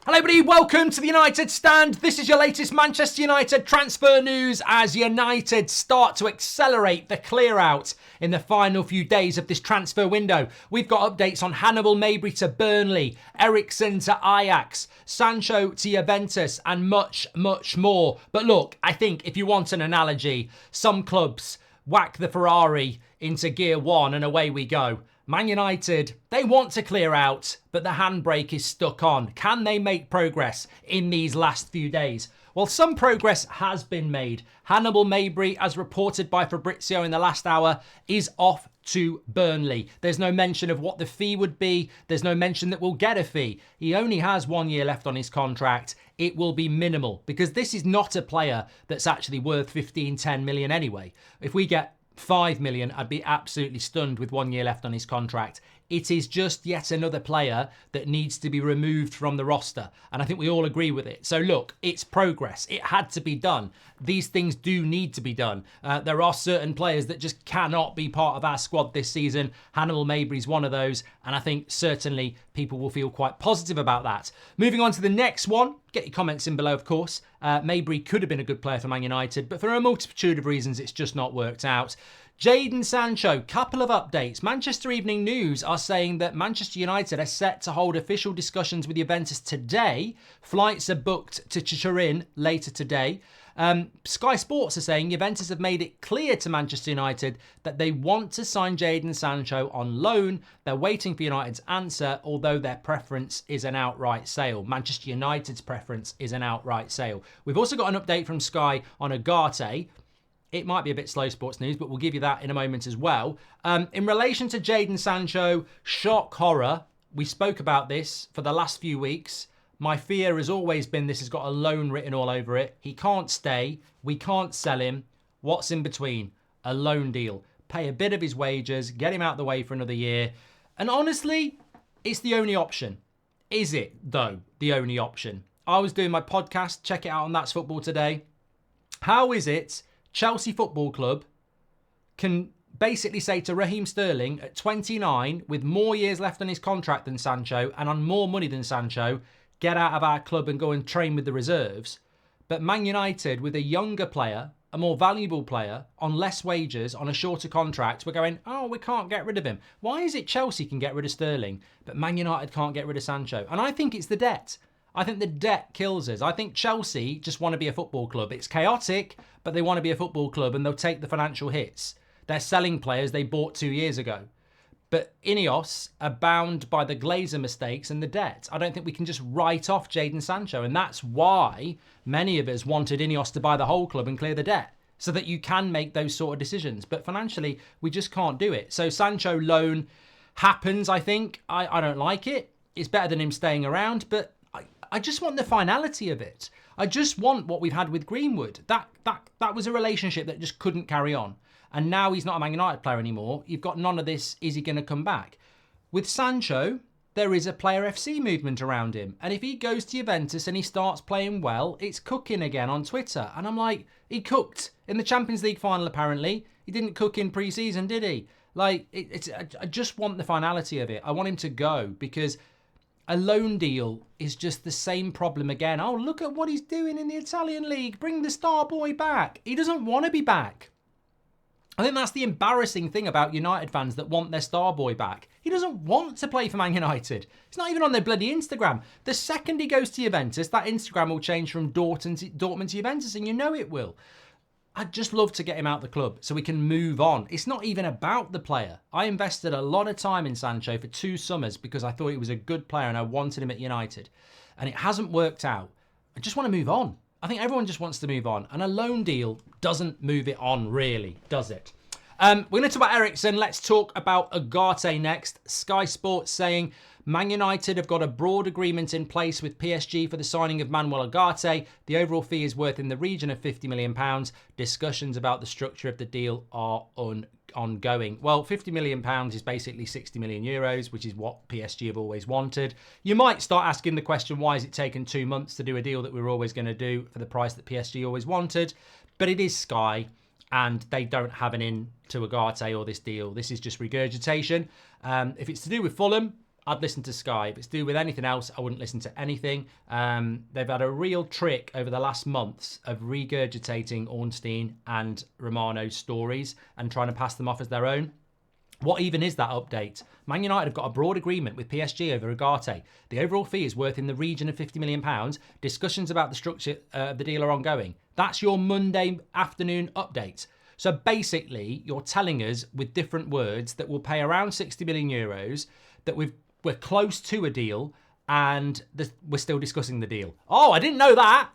Hello everybody, welcome to the United Stand. This is your latest Manchester United transfer news as United start to accelerate the clear out in the final few days of this transfer window. We've got updates on Mejbri to Burnley, Eriksen to Ajax, Sancho to Juventus and much, much more. But look, I think if you want an analogy, some clubs whack the Ferrari into gear one and away we go. Man United, they want to clear out, but the handbrake is stuck on. Can they make progress in these last few days? Well, some progress has been made. Mejbri, as reported by Fabrizio in the last hour, is off to Burnley. There's no mention of what the fee would be. There's no mention that we'll get a fee. He only has 1 year left on his contract. It will be minimal because this is not a player that's actually worth 10 million anyway. If we get 5 million, I'd be absolutely stunned with 1 year left on his contract. It is just yet another player that needs to be removed from the roster. And I think we all agree with it. So look, it's progress. It had to be done. These things do need to be done. There are certain players that just cannot be part of our squad this season. Mejbri is one of those. And I think certainly people will feel quite positive about that. Moving on to the next one. Get your comments in below, of course. Mejbri could have been a good player for Man United, but for a multitude of reasons, it's just not worked out. Jadon Sancho, couple of updates. Manchester Evening News are saying that Manchester United are set to hold official discussions with Juventus today. Flights are booked to Turin later today. Sky Sports are saying Juventus have made it clear to Manchester United that they want to sign Jadon Sancho on loan. They're waiting for United's answer, although their preference is an outright sale. Manchester United's preference is an outright sale. We've also got an update from Sky on Ugarte. It might be a bit slow sports news, but we'll give you that in a moment as well. In relation to Jadon Sancho, shock, horror. We spoke about this for the last few weeks. My fear has always been this has got a loan written all over it. He can't stay. We can't sell him. What's in between? A loan deal. Pay a bit of his wages, get him out of the way for another year. And honestly, it's the only option. Is it, though, the only option? I was doing my podcast. Check it out on That's Football today. How is it Chelsea Football Club can basically say to Raheem Sterling at 29, with more years left on his contract than Sancho and on more money than Sancho, get out of our club and go and train with the reserves. But Man United, with a younger player, a more valuable player, on less wages, on a shorter contract, we're going, oh, we can't get rid of him. Why is it Chelsea can get rid of Sterling, but Man United can't get rid of Sancho? And I think it's the debt. I think the debt kills us. I think Chelsea just want to be a football club. It's chaotic, but they want to be a football club and they'll take the financial hits. They're selling players they bought 2 years ago. But Ineos are bound by the Glazer mistakes and the debt. I don't think we can just write off Jadon Sancho. And that's why many of us wanted Ineos to buy the whole club and clear the debt, so that you can make those sort of decisions. But financially, we just can't do it. So Sancho loan happens, I think. I don't like it. It's better than him staying around, but I just want the finality of it. I just want what we've had with Greenwood. That was a relationship that just couldn't carry on. And now he's not a Man United player anymore. You've got none of this, is he going to come back? With Sancho, there is a player FC movement around him. And if he goes to Juventus and he starts playing well, it's cooking again on Twitter. And I'm like, he cooked in the Champions League final apparently. He didn't cook in pre-season, did he? Like, I just want the finality of it. I want him to go because a loan deal is just the same problem again. Oh, look at what he's doing in the Italian league. Bring the star boy back. He doesn't want to be back. I think that's the embarrassing thing about United fans that want their star boy back. He doesn't want to play for Man United. It's not even on their bloody Instagram. The second he goes to Juventus, that Instagram will change from Dortmund to Juventus, and you know it will. I'd just love to get him out of the club so we can move on. It's not even about the player. I invested a lot of time in Sancho for 2 summers because I thought he was a good player and I wanted him at United. And it hasn't worked out. I just want to move on. I think everyone just wants to move on. And a loan deal doesn't move it on, really, does it? We're going to talk about Eriksen. Let's talk about Ugarte next. Sky Sports saying Man United have got a broad agreement in place with PSG for the signing of Manuel Ugarte. The overall fee is worth in the region of £50 million. Discussions about the structure of the deal are ongoing. Well, £50 million is basically €60 million, which is what PSG have always wanted. You might start asking the question, why has it taken 2 months to do a deal that we were always going to do for the price that PSG always wanted? But it is Sky, and they don't have an in to Ugarte or this deal. This is just regurgitation. If it's to do with Fulham, I'd listen to Sky. If it's to do with anything else, I wouldn't listen to anything. They've had a real trick over the last months of regurgitating Ornstein and Romano's stories and trying to pass them off as their own. What even is that update? Man United have got a broad agreement with PSG over Ugarte. The overall fee is worth in the region of £50 million. Discussions about the structure of the deal are ongoing. That's your Monday afternoon update. So basically, you're telling us with different words that we'll pay around 60 million euros, that we're close to a deal, and we're still discussing the deal. Oh, I didn't know that.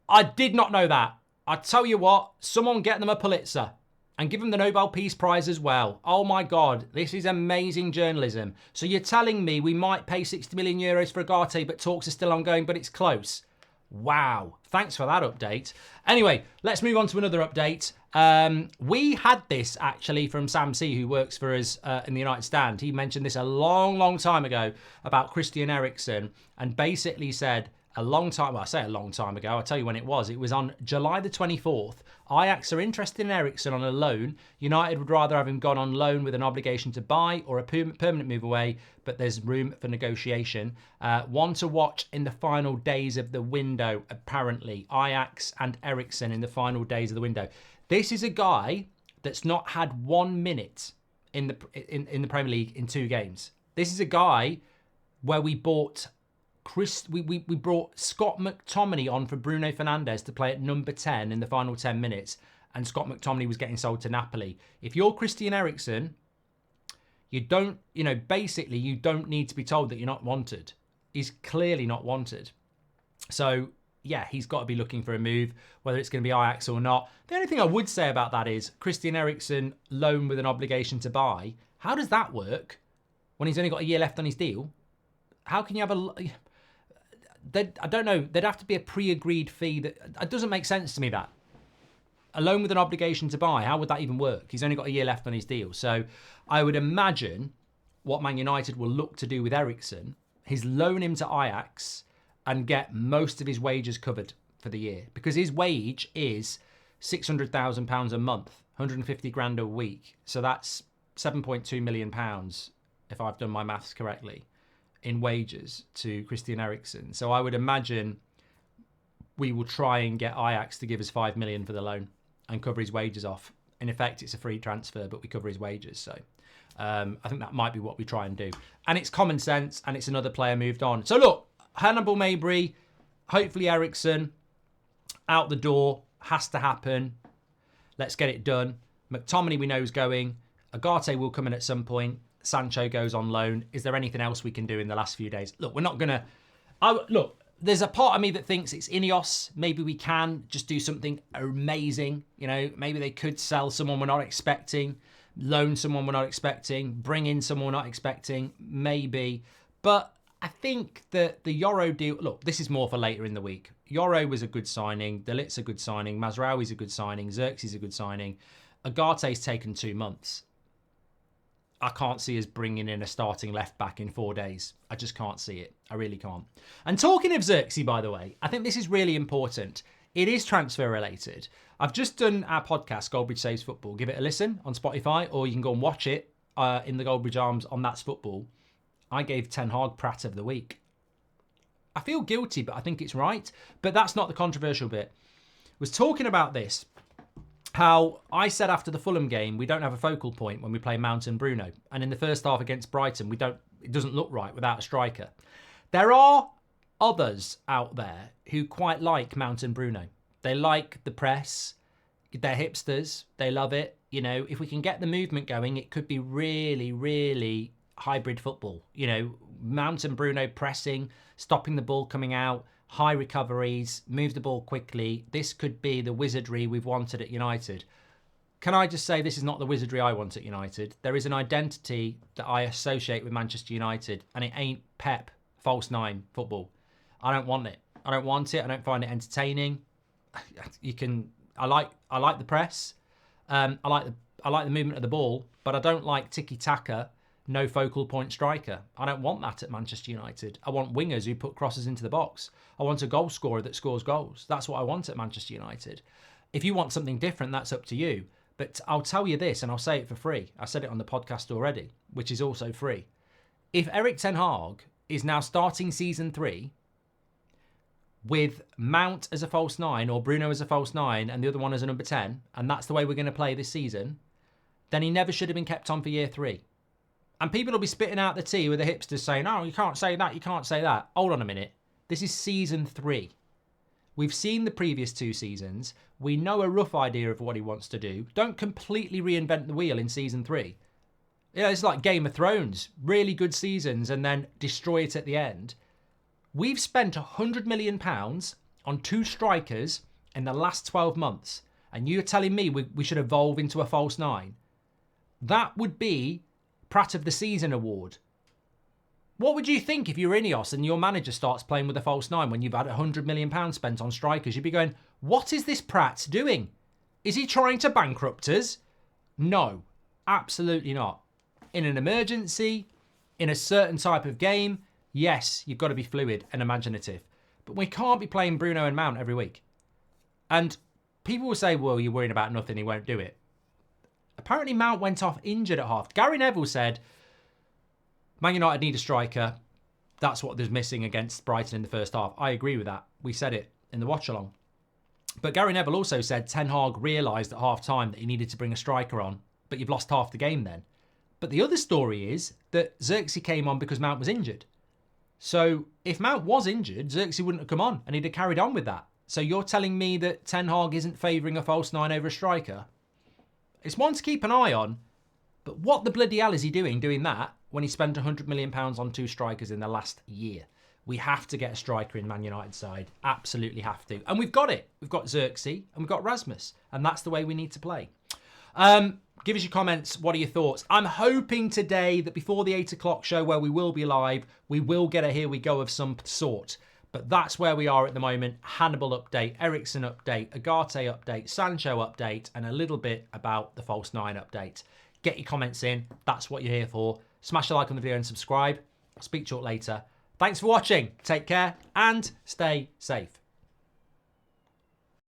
I did not know that. I tell you what, someone get them a Pulitzer. And give them the Nobel Peace Prize as well. Oh my God, this is amazing journalism. So you're telling me we might pay 60 million euros for Ugarte, but talks are still ongoing, but it's close. Wow, thanks for that update. Anyway, let's move on to another update. We had this actually from Sam C, who works for us in the United Stand. He mentioned this a long time ago about Christian Eriksen, and basically said a long time, well, I say a long time ago, I'll tell you when it was. It was on July the 24th. Ajax are interested in Eriksen on a loan. United would rather have him gone on loan with an obligation to buy or a permanent move away, but there's room for negotiation. One to watch in the final days of the window, apparently. Ajax and Eriksen in the final days of the window. This is a guy that's not had 1 minute in the Premier League in 2 games. This is a guy where we bought we brought Scott McTominay on for Bruno Fernandes to play at number 10 in the final 10 minutes, and Scott McTominay was getting sold to Napoli. If you're Christian Eriksen, you don't need to be told that you're not wanted. He's clearly not wanted. So, yeah, he's got to be looking for a move, whether it's going to be Ajax or not. The only thing I would say about that is Christian Eriksen loan with an obligation to buy. How does that work when he's only got a year left on his deal? How can you have I don't know. There'd have to be a pre-agreed fee. That doesn't make sense to me, that. A loan with an obligation to buy, how would that even work? He's only got a year left on his deal. So I would imagine what Man United will look to do with Eriksen is loan him to Ajax and get most of his wages covered for the year. Because his wage is £600,000 a month, 150 grand a week. So that's £7.2 million, if I've done my maths correctly, in wages to Christian Eriksen. So I would imagine we will try and get Ajax to give us 5 million for the loan and cover his wages off. In effect, it's a free transfer, but we cover his wages. So I think that might be what we try and do. And it's common sense, and it's another player moved on. So look, Hannibal Mejbri, hopefully Eriksen, out the door, has to happen. Let's get it done. McTominay we know is going. Ugarte will come in at some point. Sancho goes on loan. Is there anything else we can do in the last few days? Look, we're not going to... Look, there's a part of me that thinks it's Ineos. Maybe we can just do something amazing. You know, maybe they could sell someone we're not expecting, loan someone we're not expecting, bring in someone we're not expecting, maybe. But I think that the Yoro deal... Look, this is more for later in the week. Yoro was a good signing. De Ligt's a good signing. Mazraoui's a good signing. Xerxes a good signing. Ugarte's taken 2 months. I can't see us bringing in a starting left back in 4 days. I just can't see it. I really can't. And talking of Xerxes, by the way, I think this is really important. It is transfer related. I've just done our podcast, Goldbridge Saves Football. Give it a listen on Spotify, or you can go and watch it in the Goldbridge Arms on That's Football. I gave Ten Hag Pratt of the Week. I feel guilty, but I think it's right. But that's not the controversial bit. I was talking about this. How I said after the Fulham game, we don't have a focal point when we play Mount and Bruno. And in the first half against Brighton, it doesn't look right without a striker. There are others out there who quite like Mount and Bruno. They like the press. They're hipsters. They love it. You know, if we can get the movement going, it could be really, really hybrid football. You know, Mount and Bruno pressing, stopping the ball coming out, high recoveries, move the ball quickly. This could be the wizardry we've wanted at United. Can I just say this is not the wizardry I want at United? There is an identity that I associate with Manchester United, and it ain't Pep, false nine football. I don't want it. I don't want it. I don't find it entertaining. I like the press. I like the movement of the ball, but I don't like tiki-taka, no focal point striker. I don't want that at Manchester United. I want wingers who put crosses into the box. I want a goal scorer that scores goals. That's what I want at Manchester United. If you want something different, that's up to you. But I'll tell you this, and I'll say it for free. I said it on the podcast already, which is also free. If Erik ten Hag is now starting season 3 with Mount as a false 9 or Bruno as a false 9 and the other one as a number 10, and that's the way we're going to play this season, then he never should have been kept on for year 3. And people will be spitting out the tea with the hipsters saying, oh, you can't say that, you can't say that. Hold on a minute. This is season 3. We've seen the previous 2 seasons. We know a rough idea of what he wants to do. Don't completely reinvent the wheel in season 3. You know, it's like Game of Thrones. Really good seasons and then destroy it at the end. We've spent £100 million on 2 strikers in the last 12 months. And you're telling me we should evolve into a false 9? That would be Pratt of the Season award. What would you think if you're Ineos and your manager starts playing with a false 9 when you've had £100 million spent on strikers? You'd be going, what is this Pratt doing? Is he trying to bankrupt us? No, absolutely not. In an emergency, in a certain type of game, yes, you've got to be fluid and imaginative. But we can't be playing Bruno and Mount every week. And people will say, well, you're worrying about nothing, he won't do it. Apparently Mount went off injured at half. Gary Neville said, Man United need a striker. That's what there's missing against Brighton in the first half. I agree with that. We said it in the watch-along. But Gary Neville also said Ten Hag realised at half-time that he needed to bring a striker on, but you've lost half the game then. But the other story is that Xerxes came on because Mount was injured. So if Mount was injured, Xerxes wouldn't have come on and he'd have carried on with that. So you're telling me that Ten Hag isn't favouring a false 9 over a striker? It's one to keep an eye on, but what the bloody hell is he doing that when he spent £100 million on 2 strikers in the last year? We have to get a striker in Man United side. Absolutely have to. And we've got it. We've got Xerxes and we've got Rasmus. And that's the way we need to play. Give us your comments. What are your thoughts? I'm hoping today that before the 8 o'clock show where we will be live, we will get a here we go of some sort. But that's where we are at the moment. Hannibal update, Eriksen update, Agate update, Sancho update, and a little bit about the false 9 update. Get your comments in. That's what you're here for. Smash a like on the video and subscribe. I'll speak to you later. Thanks for watching. Take care and stay safe.